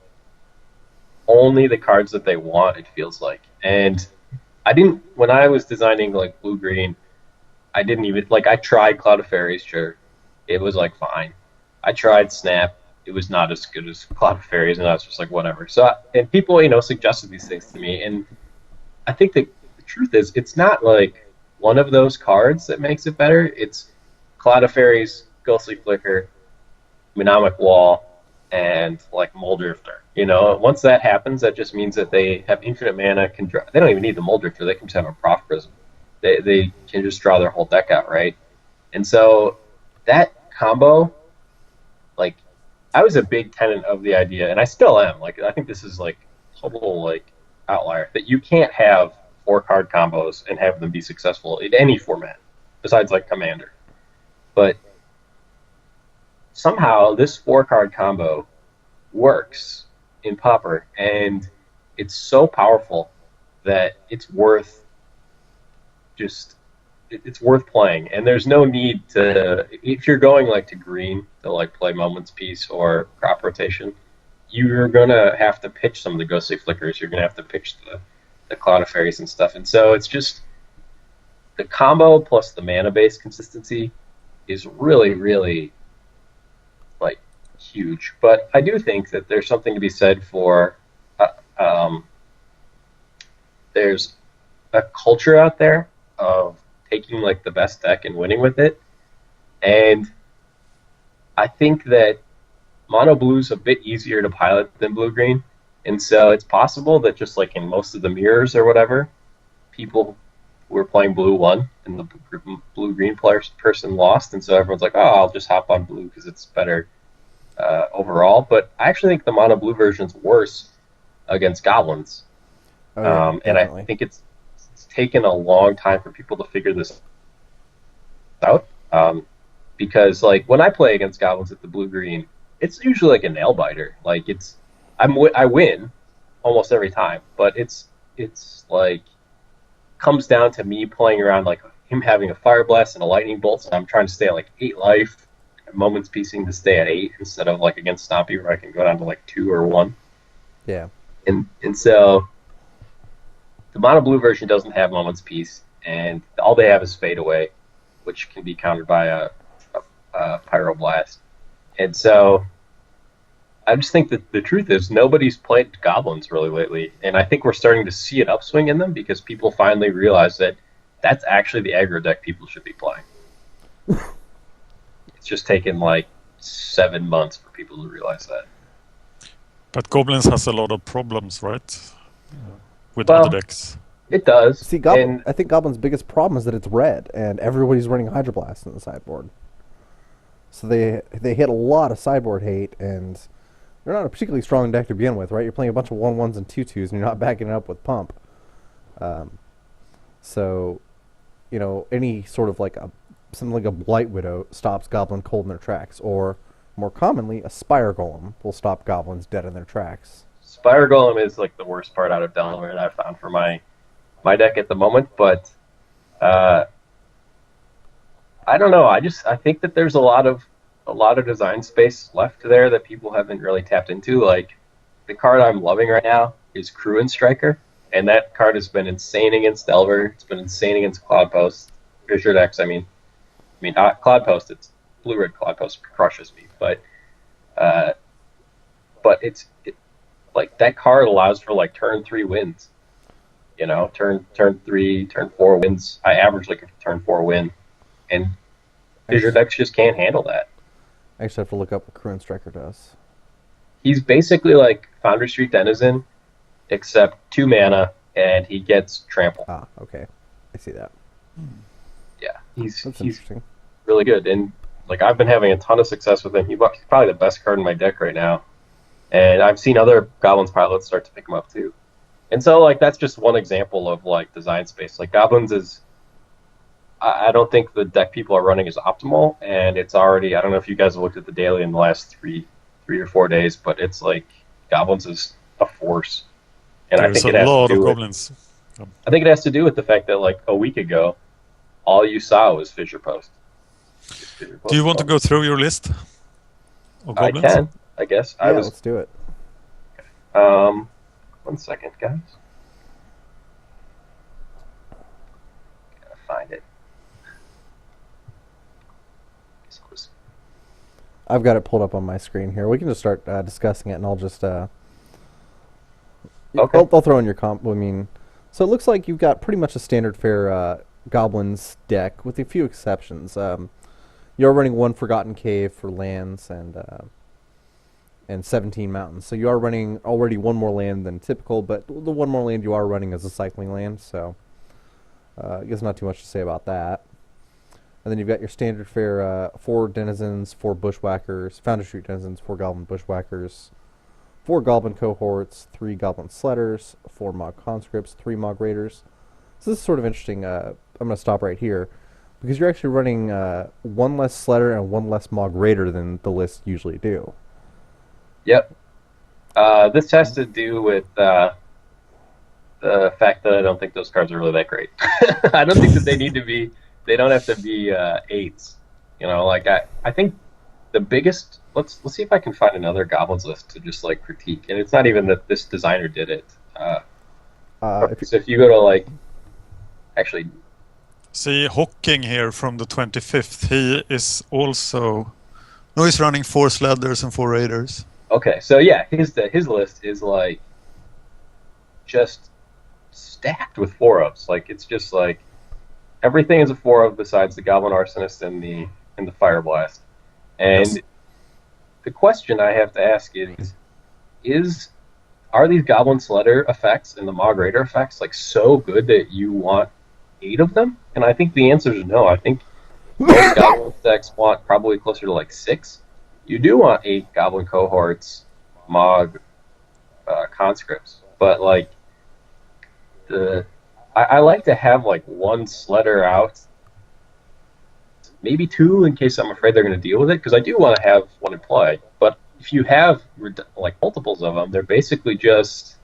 only the cards that they want, it feels like. And when I was designing like blue-green, I didn't even, I tried Cloud of Fairies, sure. It was fine. I tried Snap. It was not as good as Cloud of Fairies, and I was just like, whatever. So, and people, suggested these things to me, and I think that the truth is, it's not one of those cards that makes it better. It's Cloud of Fairies, Ghostly Flicker, Mnemonic Wall, and Moldrifter. Once that happens, that just means that they have infinite mana. They don't even need the Moldrifter. They can just have a Prof Prism. They can just draw their whole deck out, right? And so that combo, I was a big tenant of the idea, and I still am. I think this is total outlier that you can't have 4-card combos and have them be successful in any format besides Commander. But somehow this 4-card combo works in Pauper, and it's so powerful that it's worth it's worth playing. And there's no need to, if you're going like to green to like play Moment's Peace or Crop Rotation, you're gonna have to pitch some of the Ghostly Flickers. You're gonna have to pitch the Cloud of Fairies and stuff. And so it's just the combo plus the mana base consistency is really, really like huge. But I do think that there's something to be said for there's a culture out there of taking like the best deck and winning with it. And I think that mono blue's a bit easier to pilot than blue green. And so it's possible that just like in most of the mirrors or whatever, people who were playing blue won and the blue green person lost. And so everyone's like, oh, I'll just hop on blue because it's better overall. But I actually think the mono blue version's worse against goblins. Oh, yeah, and I think it's taken a long time for people to figure this out. Because like when I play against goblins at the blue green, it's usually like a nail biter. Like I win almost every time, but it's like comes down to me playing around like him having a fire blast and a lightning bolt. So I'm trying to stay at like 8 life, Moment's Piecing to stay at 8 instead of like against Stompy where I can go down to like 2 or 1. Yeah. And so the mono blue version doesn't have Moment's Peace, and all they have is Fade Away, which can be countered by a Pyroblast. And so I just think that the truth is nobody's played goblins really lately, and I think we're starting to see an upswing in them because people finally realize that that's actually the aggro deck people should be playing. It's just taken like 7 months for people to realize that. But goblins has a lot of problems, right? With other decks. It does. See, I think Goblin's biggest problem is that it's red, and everybody's running Hydroblast in the sideboard. So they hit a lot of sideboard hate, and they're not a particularly strong deck to begin with, right? You're playing a bunch of 1/1s and 2/2s, and you're not backing it up with Pump. So, you know, any sort of like something like a Blight Widow stops Goblin cold in their tracks, or more commonly, a Spire Golem will stop Goblins dead in their tracks. Spire Golem is like the worst part out of Delaware that I've found for my deck at the moment, but I don't know. I think that there's a lot of design space left there that people haven't really tapped into. Like the card I'm loving right now is Cruin Striker, and that card has been insane against Delver. It's been insane against Cloudpost, Fissure decks. I mean not Cloudpost. It's blue-red Cloudpost crushes me, but it's like that card allows for like turn 3 wins. You know, turn 3, turn 4 wins. I average like a turn 4 win, and Fissure decks just can't handle that. I actually have to look up what Cruin Striker does. He's basically like Foundry Street Denizen, except 2 mana, and he gets Trample. Ah, okay. I see that. Yeah, he's interesting. Really good, and like I've been having a ton of success with him. He's probably the best card in my deck right now, and I've seen other Goblins pilots start to pick him up too. And so like that's just one example of like design space. Like Goblins is, I don't think the deck people are running is optimal, and it's already, I don't know if you guys have looked at the daily in the last three or 4 days, but it's like Goblins is a force. And I think it has to do with Goblins. I think it has to do with the fact that like a week ago, all you saw was Fissure Post. Do you want to go through your list of Goblins? I can, I guess. Yeah, let's do it. 1 second, guys. Gotta find it. I've got it pulled up on my screen here. We can just start discussing it, and I'll just okay. I'll throw in your comp. I mean, so it looks like you've got pretty much a standard fare Goblins deck, with a few exceptions. You're running 1 Forgotten Cave for lands and 17 mountains. So you are running already 1 more land than typical, but the 1 more land you are running is a cycling land, so I guess not too much to say about that. And then you've got your standard fare 4 Denizens, 4 Bushwhackers, Foundry Street Denizens, 4 Goblin Bushwhackers, 4 Goblin Cohorts, 3 Goblin Sledders, 4 Mog Conscripts, 3 Mog Raiders. So this is sort of interesting. I'm going to stop right here. Because you're actually running one less Sledder and one less Mog Raider than the list usually do. Yep. This has to do with the fact that I don't think those cards are really that great. I don't think that they need to be. They don't have to be 8s. You know, like I think the biggest. Let's see if I can find another Goblins list to just like critique. And it's not even that this designer did it. So if you go to like, actually. See, Hawking here from the 25th, he is also... No, he's running 4 Sledders and 4 Raiders. Okay, so yeah, his list is like just stacked with 4-ofs. Like, it's just like everything is a 4-of besides the Goblin Arsonist and the Fire Blast. And Yes. the question I have to ask is are these Goblin Sledder effects and the Mog Raider effects like so good that you want 8 of them? And I think the answer is no. I think most Goblin decks want probably closer to like 6. You do want 8 Goblin cohorts, Mog conscripts, but like I like to have like 1 Sledder out, maybe 2 in case I'm afraid they're going to deal with it, because I do want to have 1 in play. But if you have like multiples of them, they're basically just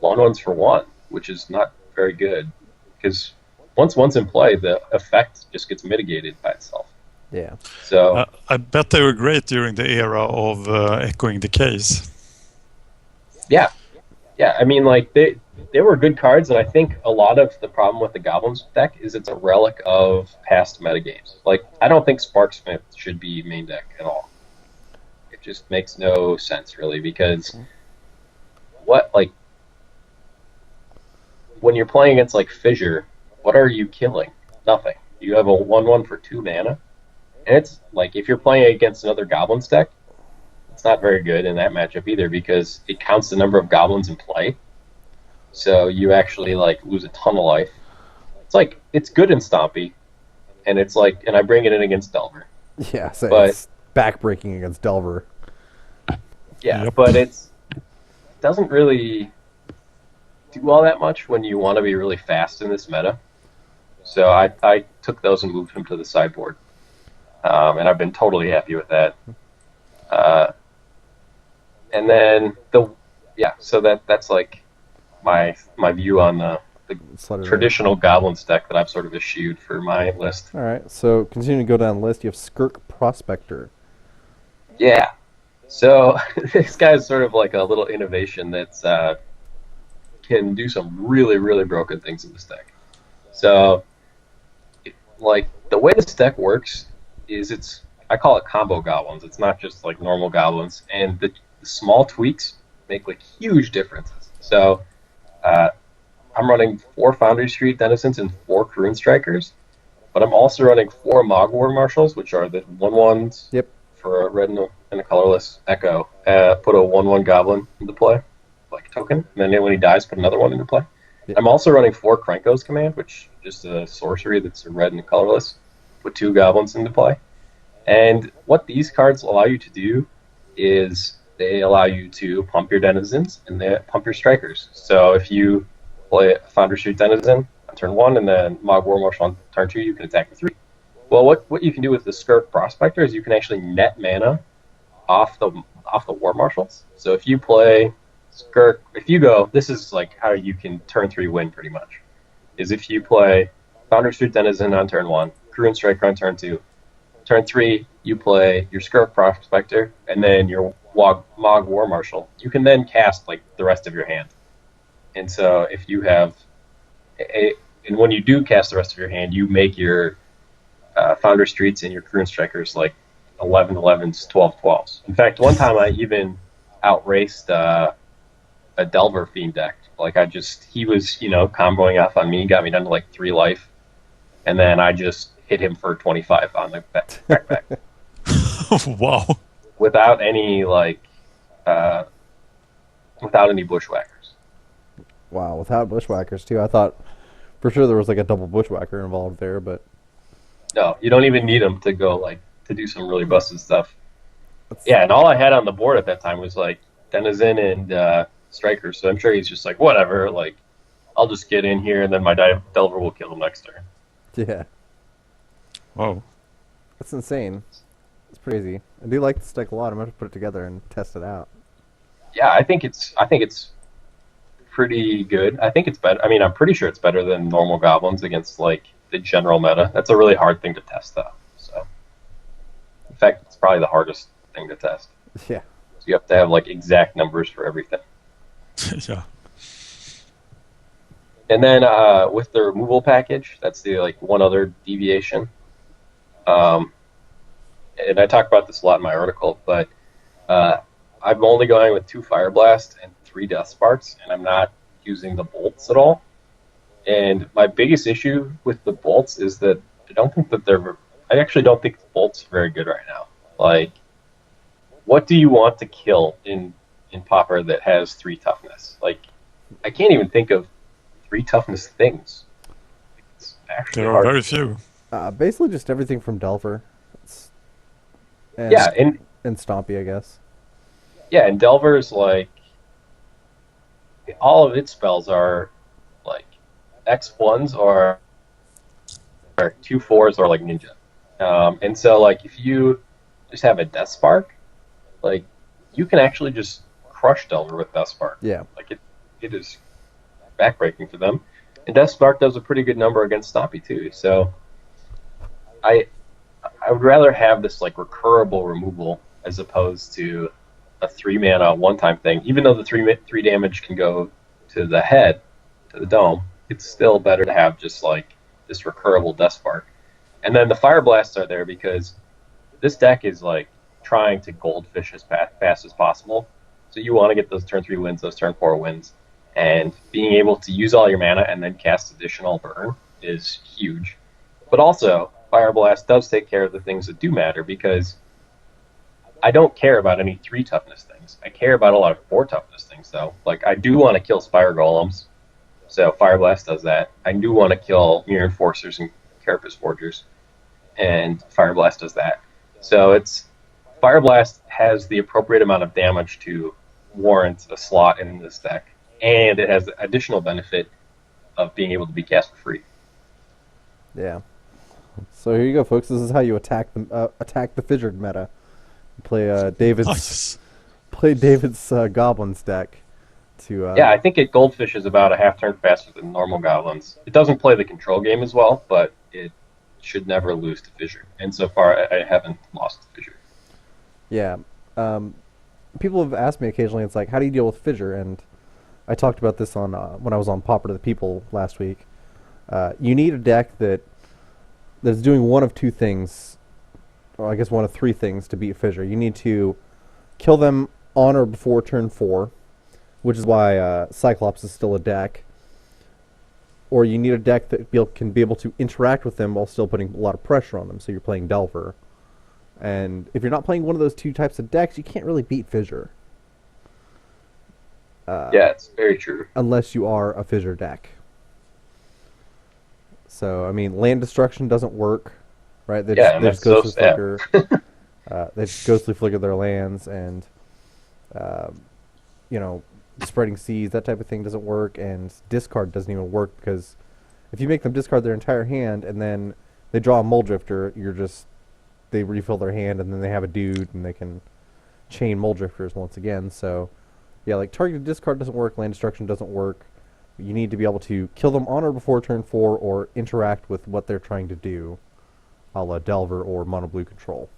1/1s for 1, which is not very good, because once one's in play, the effect just gets mitigated by itself. Yeah. So I bet they were great during the era of Echoing Decays. yeah. I mean, like they were good cards, and I think a lot of the problem with the Goblins deck is it's a relic of past metagames. Like, I don't think Sparksmith should be main deck at all. It just makes no sense, really, because when you're playing against like Fissure, what are you killing? Nothing. You have a 1/1 for 2 mana. And it's like, if you're playing against another Goblins deck, it's not very good in that matchup either, because it counts the number of Goblins in play. So you actually like lose a ton of life. It's like, it's good in Stompy, and it's like, and I bring it in against Delver. Yeah, so But- it's backbreaking against Delver. Yeah, Yep. but it doesn't really do all that much when you want to be really fast in this meta. So I took those and moved them to the sideboard. And I've been totally happy with that. And then so that's like my view on the Sledder. traditional Goblins deck that I've sort of eschewed for my list. All right, so continuing to go down the list, you have Skirk Prospector. Yeah. So this guy is sort of like a little innovation that's can do some really, really broken things in this deck. So, like, the way this deck works is I call it Combo Goblins. It's not just like normal Goblins, and the small tweaks make like huge differences. So, I'm running 4 Foundry Street Denizens and 4 Karun Strikers, but I'm also running 4 Mog War Marshals, which are the 1/1s. Yep. For a red and a colorless Echo. Put a 1/1 Goblin into play, like a token, and then when he dies, put another one into play. Yep. I'm also running 4 Krenko's Command, which is just a sorcery that's a red and colorless. Put 2 Goblins into play. And what these cards allow you to do is they allow you to pump your Denizens and they pump your Strikers. So if you play a Foundry Street Denizen on turn 1 and then Mog War Marshal on turn 2, you can attack for 3. Well, what you can do with the Skirk Prospector is you can actually net mana off the War Marshals. So if you play Skirk, this is like how you can turn 3 win pretty much. Is if you play Foundry Street Denizen on turn 1, Karun Striker on turn 2, turn 3 you play your Skirk Prospector and then your Mog War Marshal. You can then cast like the rest of your hand. And so if you have and when you do cast the rest of your hand, you make your Founder Streets and your Karun Strikers like 11/11s, 12/12s. In fact, one time I even outraced a Delver Fiend deck. Like he was, comboing off on me, got me down to like 3 life, and then I just hit him for 25 on the backpack. Wow. Without any bushwhackers. Wow, without Bushwhackers too. I thought for sure there was like a double Bushwhacker involved there, but No, you don't even need them to go to do some really busted stuff. Yeah, and all I had on the board at that time was like Denizen and Striker, so I'm sure he's just like, whatever, like I'll just get in here and then my Delver will kill him next turn. yeah. Whoa. That's insane. It's crazy. I do like this deck a lot. I'm going to put it together and test it out. Yeah, I think it's pretty good. I think it's better. I mean, I'm pretty sure it's better than normal goblins against like the general meta. That's a really hard thing to test, though. So, in fact, it's probably the hardest thing to test. Yeah. So you have to have like exact numbers for everything. Yeah. And then with the removal package, that's the like one other deviation. And I talk about this a lot in my article, but I'm only going with 2 Fire Blast and 3 Death Sparks, and I'm not using the bolts at all. And my biggest issue with the bolts is that I actually don't think the bolts are very good right now. Like, what do you want to kill in Pauper that has 3 toughness? Like, I can't even think of 3 toughness things. It's actually There are hard. very few. Basically just everything from Delver. And, Yeah, and Stompy, I guess. yeah, and Delver's like all of its spells are like X1s or 2 4s or like ninja. And so like if you just have a Death Spark, like you can actually just crush Delver with Death Spark. Yeah. Like it is backbreaking for them. And Death Spark does a pretty good number against Stompy too. So I would rather have this like recurable removal as opposed to a 3 mana one-time thing. Even though the 3 damage can go to the head, to the dome, it's still better to have just like this recurable Death Spark. And then the Fire Blasts are there because this deck is like trying to goldfish as fast as possible. So you want to get those turn 3 wins, those turn 4 wins, and being able to use all your mana and then cast additional burn is huge. But also, Fire Blast does take care of the things that do matter because I don't care about any 3 toughness things. I care about a lot of 4 toughness things, though. Like, I do want to kill Spire Golems, so Fire Blast does that. I do want to kill Mirror Enforcers and Carapace Forgers, and Fire Blast does that. So Fire Blast has the appropriate amount of damage to warrant a slot in this deck, and it has the additional benefit of being able to be cast for free. Yeah. So here you go, folks. This is how you attack the Fissured meta. You play David's Goblins deck. Yeah, I think Goldfish is about a half turn faster than normal Goblins. It doesn't play the control game as well, but it should never lose to Fissure. And so far, I haven't lost to Fissure. Yeah. People have asked me occasionally, it's like, how do you deal with Fissure? And I talked about this on when I was on Pauper to the People last week. You need a deck that's doing one of 2 things, or I guess one of 3 things to beat Fissure. You need to kill them on or before turn 4, which is why Cyclops is still a deck. Or you need a deck that can be able to interact with them while still putting a lot of pressure on them, so you're playing Delver. And if you're not playing one of those 2 types of decks, you can't really beat Fissure. Yeah, it's very true. Unless you are a Fissure deck. So, I mean, land destruction doesn't work, right? They just Ghostly Flicker. They just Ghostly Flicker their lands, and, Spreading Seas, that type of thing doesn't work, and discard doesn't even work, because if you make them discard their entire hand, and then they draw a Muldrifter, they refill their hand, and then they have a dude, and they can chain Muldrifters once again. So, yeah, like, targeted discard doesn't work, land destruction doesn't work. You need to be able to kill them on or before turn 4 or interact with what they're trying to do, a la Delver or Mono Blue Control.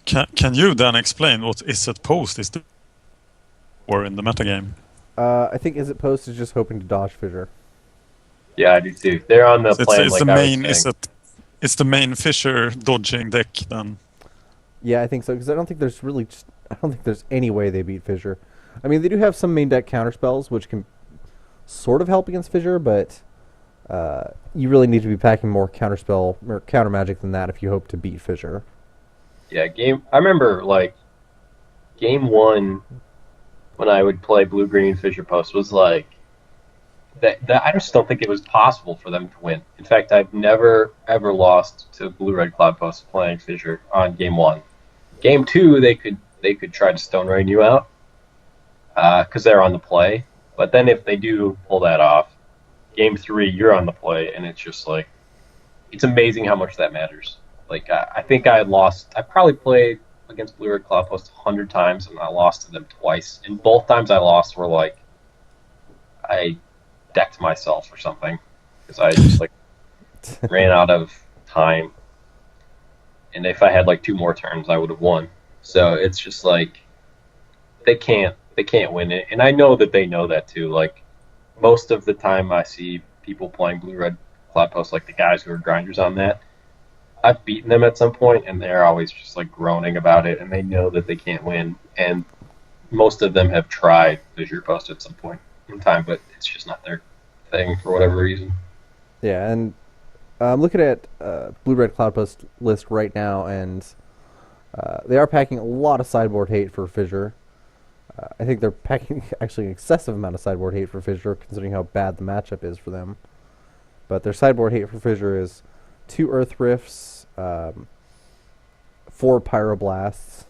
Can you then explain what Izzet Post is or in the metagame? I think Izzet Post is just hoping to dodge Fissure. Yeah, I do too. They're on the plan. It's the main Fissure dodging deck then. Yeah, I think so, because I don't think there's any way they beat Fissure. I mean, they do have some main deck counterspells, which can sort of help against Fissure, but you really need to be packing more counterspell or counter magic than that if you hope to beat Fissure. Yeah, I remember, like, game 1, when I would play Blue-Green Fissure Post, was like, I just don't think it was possible for them to win. In fact, I've never, ever lost to Blue-Red Cloud Post playing Fissure on game 1. Game 2, they could try to Stone Rain you out, because they're on the play. But then if they do pull that off, game 3, you're on the play, and it's just like, it's amazing how much that matters. Like, I think I probably played against Blue Red Cloud Post 100 times, and I lost to them twice. And both times I lost were like, I decked myself or something. Because I just, like, ran out of time. And if I had, like, 2 more turns, I would have won. So it's just like, they can't win it. And I know that they know that, too. Like, most of the time I see people playing Blue Red Cloud Post, like the guys who are grinders on that, I've beaten them at some point, and they're always just like groaning about it, and they know that they can't win. And most of them have tried Fissure Post at some point in time, but it's just not their thing for whatever reason. Yeah, and I'm looking at Blue Red Cloud Post list right now, and they are packing a lot of sideboard hate for Fissure. I think they're packing actually an excessive amount of sideboard hate for Fissure, considering how bad the matchup is for them. But their sideboard hate for Fissure is 2 Earth Rifts, 4 Pyroblasts,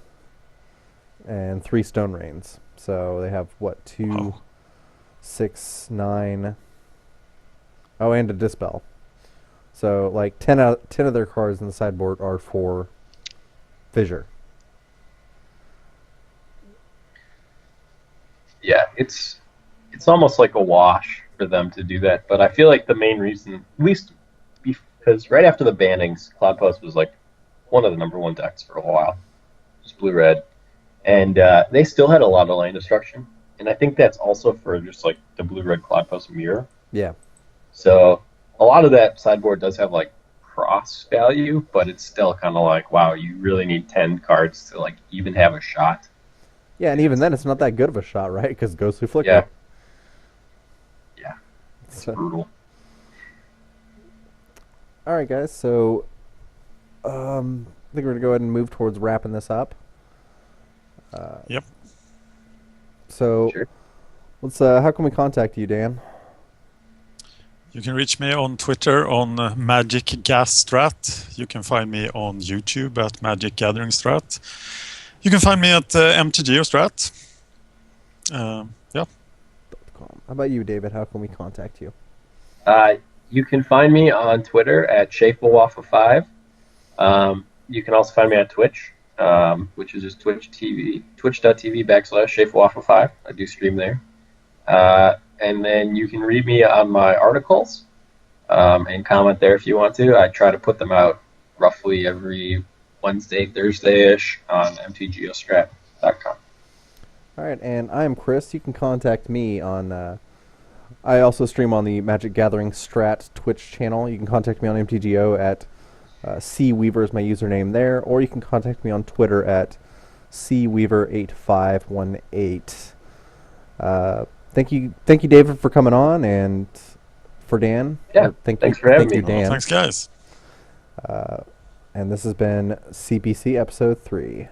and 3 Stone Rains. So they have, 2, 6, 9... Oh, and a Dispel. So, like, 10 of their cards in the sideboard are for Fissure. Yeah, it's almost like a wash for them to do that. But I feel like the main reason, at least because right after the bannings, Cloud Post was like one of the number 1 decks for a while. Just blue-red. And they still had a lot of lane destruction. And I think that's also for just like the blue-red Cloud Post mirror. Yeah. So a lot of that sideboard does have like cross value, but it's still kind of like, wow, you really need 10 cards to like even have a shot. Yeah, and even then it's not that good of a shot, right? Because Ghostly Flicker. Yeah. Yeah. It's brutal. Alright, guys, so I think we're going to go ahead and move towards wrapping this up. Yep. So, Sure. let's. How can we contact you, Dan? You can reach me on Twitter on MagicGatheringStrat. You can find me on YouTube at MagicGatheringStrat. You can find me at MTGOstrat. Yeah. How about you, David? How can we contact you? You can find me on Twitter at ShapeAWaffle5. You can also find me on Twitch, which is just twitch.tv /ShapeAWaffle5. I do stream there. And then you can read me on my articles and comment there if you want to. I try to put them out roughly every Wednesday, Thursday-ish on mtgostrat.com. All right, and I'm Chris. You can contact me on... I also stream on the Magic Gathering Strat Twitch channel. You can contact me on MTGO at cweaver is my username there, or you can contact me on Twitter at cweaver8518. Thank you, David, for coming on, and for Dan. Yeah, thanks for having me. Thank you, Dan. Thanks, guys. And this has been CBC Episode 3.